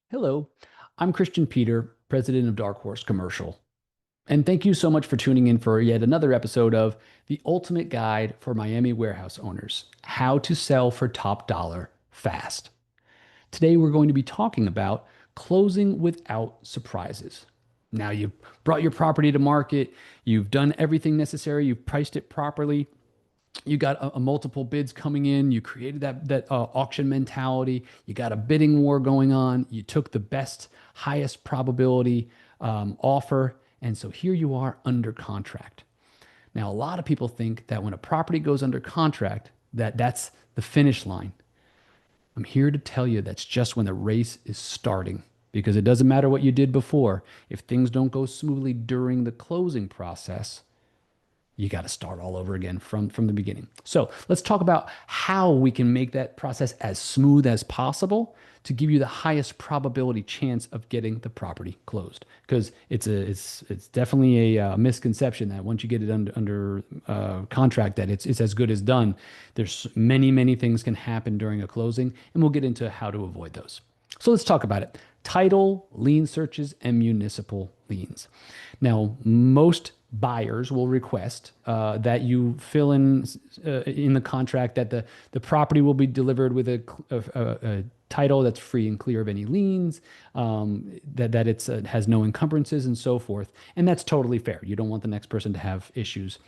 Hello, I'm Christian Peter, president of Dark Horse Commercial. And thank you so much for tuning in for yet another episode of The Ultimate Guide for Miami Warehouse Owners: How to Sell for Top Dollar Fast. Today, we're going to be talking about closing without surprises. Now, you've brought your property to market, you've done everything necessary, you've priced it properly, you got a multiple bids coming in. You created that auction mentality. You got a bidding war going on. You took the best, highest probability offer, and so here you are under contract. Now, a lot of people think that when a property goes under contract, that's the finish line. I'm here to tell you that's just when the race is starting, because it doesn't matter what you did before. If things don't go smoothly during the closing process, you got to start all over again from the beginning. So let's talk about how we can make that process as smooth as possible to give you the highest probability chance of getting the property closed. Because it's definitely a misconception that once you get it under contract that it's as good as done. There's many things can happen during a closing, and we'll get into how to avoid those. So let's talk about it. Title, lien searches, and municipal liens. Now, most buyers will request that you fill in the contract that the property will be delivered with a title that's free and clear of any liens, that it has no encumbrances and so forth. And that's totally fair. You don't want the next person to have issues.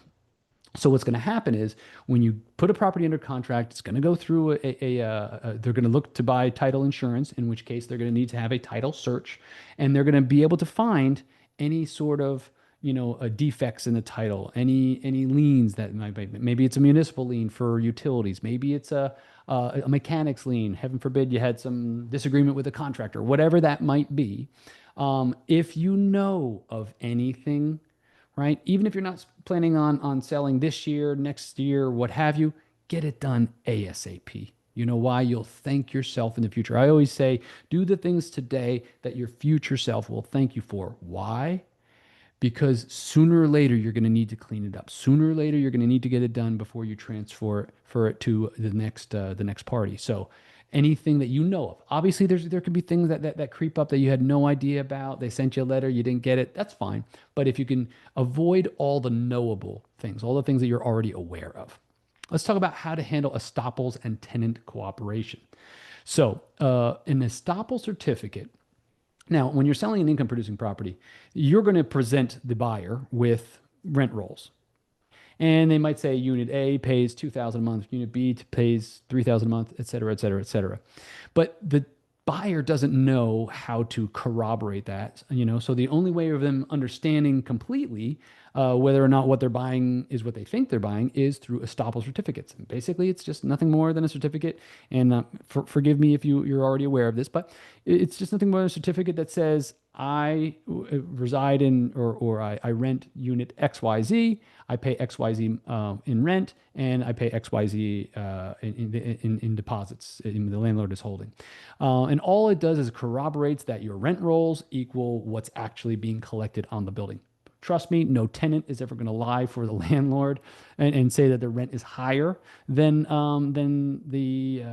So what's going to happen is when you put a property under contract, it's going to go through they're going to look to buy title insurance, in which case they're going to need to have a title search, and they're going to be able to find any sort of defects in the title, any liens that might be. Maybe it's a municipal lien for utilities. Maybe it's a mechanics lien. Heaven forbid you had some disagreement with a contractor, whatever that might be. If you know of anything, right? Even if you're not planning on selling this year, next year, what have you, get it done ASAP. You know why? You'll thank yourself in the future. I always say, do the things today that your future self will thank you for. Why? Because sooner or later you're going to need to clean it up. Sooner or later you're going to need to get it done before you transfer it to the next party. So anything that you know of. Obviously, there could be things that creep up that you had no idea about. They sent you a letter, you didn't get it. That's fine. But if you can avoid all the knowable things, all the things that you're already aware of. Let's talk about how to handle estoppels and tenant cooperation. So, an estoppel certificate. Now, when you're selling an income producing property, you're going to present the buyer with rent rolls. And they might say unit A pays 2,000 a month, unit B pays 3,000 a month, et cetera, et cetera, et cetera. But the buyer doesn't know how to corroborate that, So the only way of them understanding completely whether or not what they're buying is what they think they're buying is through estoppel certificates. And basically, it's just nothing more than a certificate. And forgive me if you're already aware of this, but it's just nothing more than a certificate that says I reside in or I rent unit XYZ. I pay XYZ in rent, and I pay XYZ in deposits the landlord is holding. And all it does is corroborates that your rent rolls equal what's actually being collected on the building. Trust me, no tenant is ever going to lie for the landlord and say that the rent is higher than the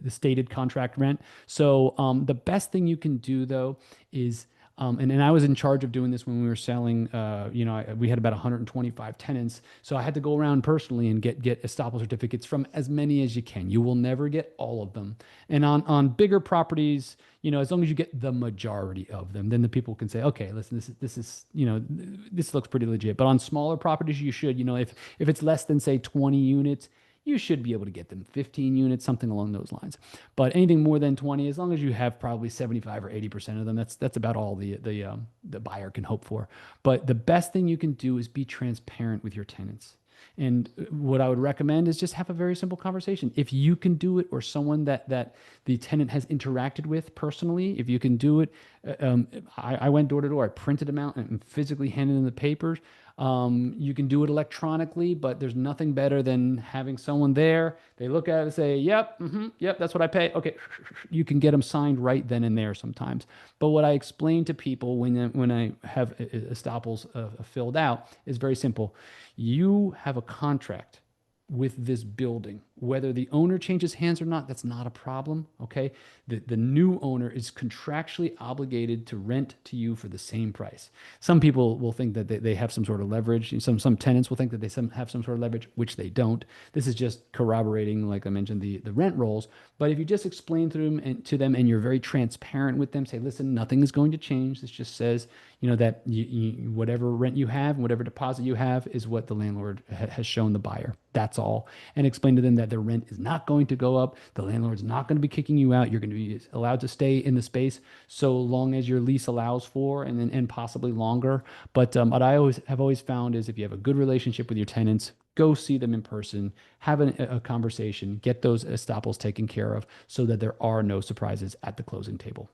stated contract rent. So the best thing you can do though is and I was in charge of doing this when we were selling. We had about 125 tenants, so I had to go around personally and get estoppel certificates from as many as you can. You will never get all of them, and on bigger properties, as long as you get the majority of them, then the people can say, okay, listen, this looks pretty legit. But on smaller properties, you should, if it's less than say 20 units, you should be able to get them 15 units, something along those lines. But anything more than 20, as long as you have probably 75 or 80% of them, that's about all the buyer can hope for. But the best thing you can do is be transparent with your tenants. And what I would recommend is just have a very simple conversation. If you can do it, or someone that the tenant has interacted with personally, if you can do it, I went door to door. I printed them out and physically handed them the papers. You can do it electronically, but there's nothing better than having someone there. They look at it and say, yep, yep, that's what I pay. Okay, you can get them signed right then and there sometimes. But what I explain to people when I have estoppels filled out is very simple. You have a contract with this building Whether the owner changes hands or not, that's not a problem. Okay. The new owner is contractually obligated to rent to you for the same price. Some people will think that they have some sort of leverage. Some tenants will think that have some sort of leverage, which they don't. This is just corroborating, like I mentioned, the rent rolls. But if you just explain to them and you're very transparent with them, say, listen, nothing is going to change. This just says, that whatever rent you have and whatever deposit you have is what the landlord has shown the buyer. That's all. And explain to them that the rent is not going to go up. The landlord's not going to be kicking you out. You're going to be allowed to stay in the space so long as your lease allows for, and possibly longer. But what I have always found is if you have a good relationship with your tenants, go see them in person, have a conversation, get those estoppels taken care of so that there are no surprises at the closing table.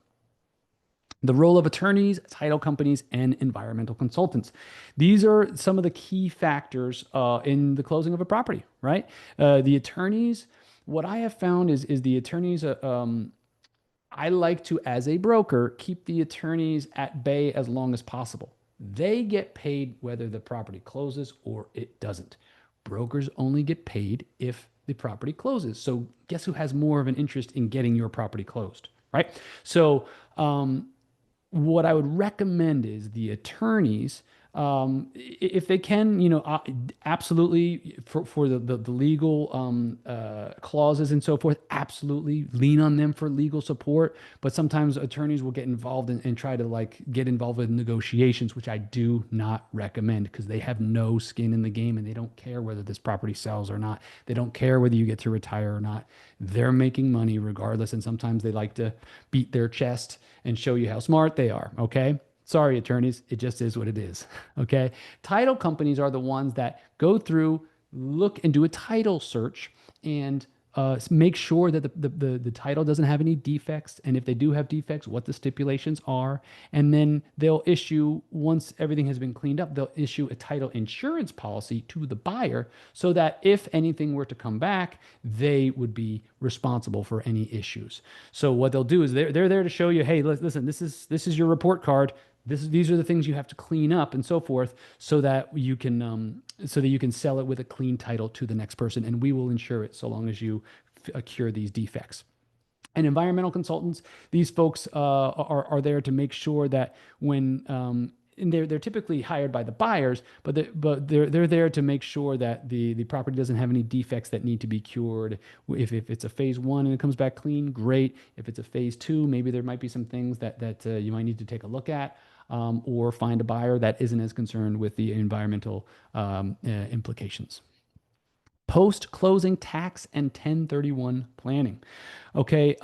The role of attorneys, title companies, and environmental consultants. These are some of the key factors in the closing of a property, right? The attorneys, what I have found is the attorneys, I like to, as a broker, keep the attorneys at bay as long as possible. They get paid whether the property closes or it doesn't. Brokers only get paid if the property closes. So guess who has more of an interest in getting your property closed, right? So, what I would recommend is the attorneys, if they can, absolutely for the legal clauses and so forth, absolutely lean on them for legal support. But sometimes attorneys will get involved and try to like get involved with negotiations, which I do not recommend because they have no skin in the game and they don't care whether this property sells or not. They don't care whether you get to retire or not. They're making money regardless. And sometimes they like to beat their chest and show you how smart they are. Okay. Sorry, attorneys. It just is what it is. Okay. Title companies are the ones that go through, look and do a title search and make sure that the title doesn't have any defects. And if they do have defects, what the stipulations are. And then they'll issue, once everything has been cleaned up, they'll issue a title insurance policy to the buyer so that if anything were to come back, they would be responsible for any issues. So what they'll do is they're there to show you, hey, listen, this is your report card. These are the things you have to clean up and so forth so that you can sell it with a clean title to the next person, and we will insure it so long as you cure these defects. And environmental consultants, these folks are there to make sure that when and they're typically hired by the buyers, but they're there to make sure that the property doesn't have any defects that need to be cured. If it's a phase one and it comes back clean, great. If it's a phase two, maybe there might be some things that you might need to take a look at. Or find a buyer that isn't as concerned with the environmental implications. Post-closing tax and 1031 planning. Okay,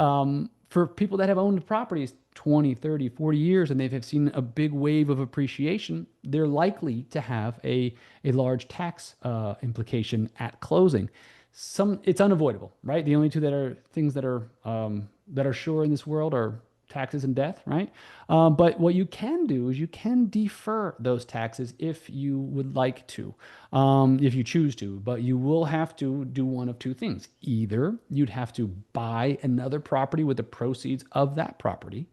for people that have owned properties 20, 30, 40 years and they have seen a big wave of appreciation, they're likely to have a large tax implication at closing. It's unavoidable, right? The only two things that are sure in this world are taxes and death, right? But what you can do is you can defer those taxes if you would like to, if you choose to, but you will have to do one of two things. Either you'd have to buy another property with the proceeds of that property,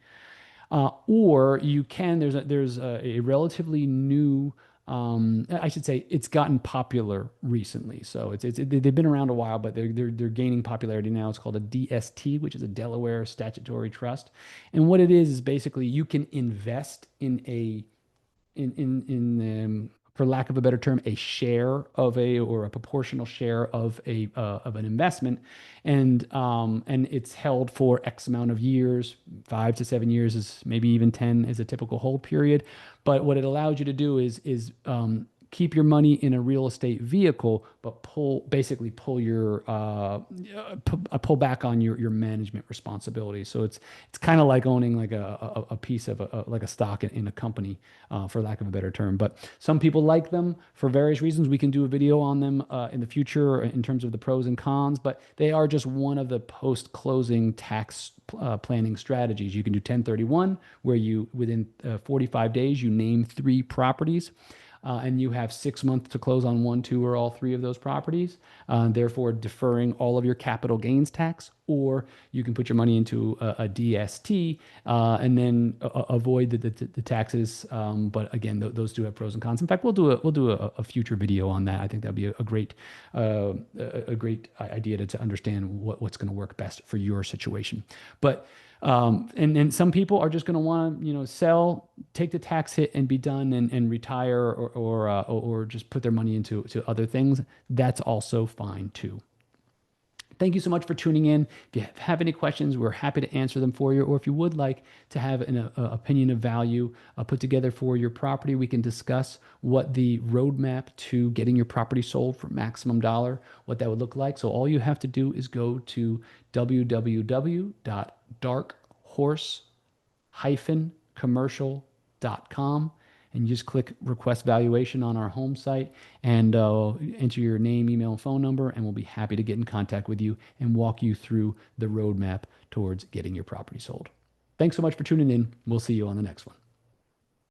or you can, there's a relatively new, I should say it's gotten popular recently. So they've been around a while, but they're gaining popularity now. It's called a DST, which is a Delaware Statutory Trust. And what it is basically you can invest in for lack of a better term, a share of or a proportional share of an investment, and it's held for X amount of years, 5 to 7 years is maybe even 10 is a typical hold period. But what it allows you to do is keep your money in a real estate vehicle, but pull back on your management responsibilities. So it's kind of like owning like a piece of like a stock in a company, for lack of a better term. But some people like them for various reasons. We can do a video on them in the future in terms of the pros and cons, but they are just one of the post-closing tax planning strategies. You can do 1031, where you within 45 days you name 3 properties. and you have 6 months to close on one, two, or all three of those properties, therefore deferring all of your capital gains tax, or you can put your money into a DST and then avoid the taxes. But again, those do have pros and cons. In fact, we'll do a future video on that. I think that'd be a great idea to understand what's going to work best for your situation. But and then some people are just going to want to, sell, take the tax hit and be done and retire or just put their money into other things. That's also fine too. Thank you so much for tuning in. If you have any questions, we're happy to answer them for you. Or if you would like to have an opinion of value put together for your property, we can discuss what the roadmap to getting your property sold for maximum dollar, what that would look like. So all you have to do is go to www.darkhorse-commercial.com and you just click request valuation on our home site and enter your name, email, and phone number, and we'll be happy to get in contact with you and walk you through the roadmap towards getting your property sold. Thanks so much for tuning in. We'll see you on the next one.